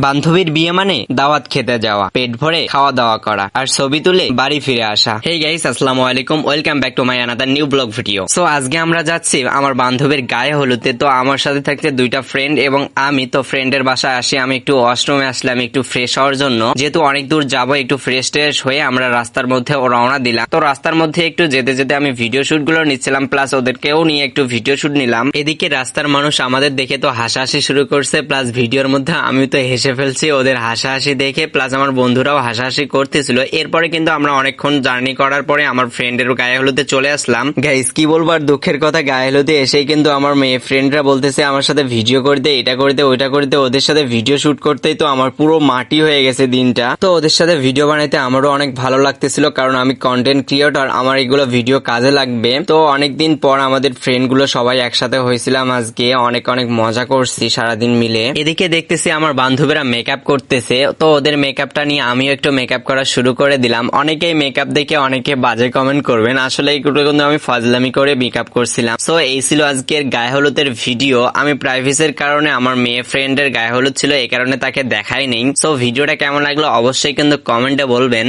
বান্ধবীর বিয়ে মানে দাওয়াত খেতে যাওয়া, পেট ভরে খাওয়া দাওয়া করা আর ছবি তুলে বাড়ি ফিরে আসা। হেই গাইস, আসসালামু আলাইকুম, welcome back to my another new blog video. So আজকে আমরা যাচ্ছি আমার বান্ধবীর গায়ে হলুদে। তো আমার সাথে থাকছে দুইটা ফ্রেন্ড এবং আমি। তো ফ্রেন্ডের বাসায় আসি, আমি একটু ওয়াশরুমে আসলাম একটু ফ্রেশ হওয়ার জন্য, যেহেতু অনেক দূর যাবো, একটু ফ্রেশ ট্রেশ হয়ে আমরা রাস্তার মধ্যে রওনা দিলাম। তো রাস্তার মধ্যে একটু যেতে যেতে আমি ভিডিও শুট গুলো নিচ্ছিলাম, প্লাস ওদেরকেও নিয়ে একটু ভিডিও শুট নিলাম। এদিকে রাস্তার মানুষ আমাদের দেখে তো হাসাহাসি শুরু করছে, প্লাস ভিডিওর মধ্যে আমি তো হেসে ফেলছি ওদের হাসাহাসি দেখে, প্লাস আমার বন্ধুরাও হাসাহাসি করতেছিল। এরপরে কিন্তু আমরা অনেকক্ষণ জার্নি করার পরে আমার ফ্রেন্ডের গায়ে হলুদে চলে আসলাম। গাইস কি বলবো আর দুঃখের কথা, গায়ে হলুদে এসেই কিন্তু আমার মেয়ে ফ্রেন্ডরা বলতেছে আমার সাথে ভিডিও করে দে, এটা করে দে, ওইটা করে দে। ওদের সাথে ভিডিও শুট করতেই তো আমার পুরো মাটি হয়ে গেছে দিনটা। তো ওদের সাথে ভিডিও বানাইতে আমারও অনেক ভালো লাগতেছিল, কারণ আমি কন্টেন্ট ক্রিয়েটর, আমার এগুলো ভিডিও কাজে লাগবে। তো অনেকদিন পর আমাদের ফ্রেন্ড গুলো সবাই একসাথে হয়েছিলাম আজকে, অনেক অনেক মজা করছি সারাদিন মিলে। এদিকে দেখতেছি আমার বান্ধবীরা মেকআপ করতেছে, তো ওদের মেকআপটা নিয়ে আমিও একটু মেকআপ করা শুরু করে দিলাম। অনেকেই মেকআপ দেখে অনেকে বাজে কমেন্ট করবেন, আসলে এইগুলো কিন্তু আমি ফাজলামি করে মেকআপ করছিলাম। সো এই ছিল আজকের গায়ে হলুদের ভিডিও। আমি প্রাইভেসির কারণে আমার মেয়ে ফ্রেন্ডের গায়ে হলুদ ছিল, এই কারণে তাকে দেখাই নেই। সো ভিডিওটা কেমন লাগলো অবশ্যই কিন্তু কমেন্টে বলবেন।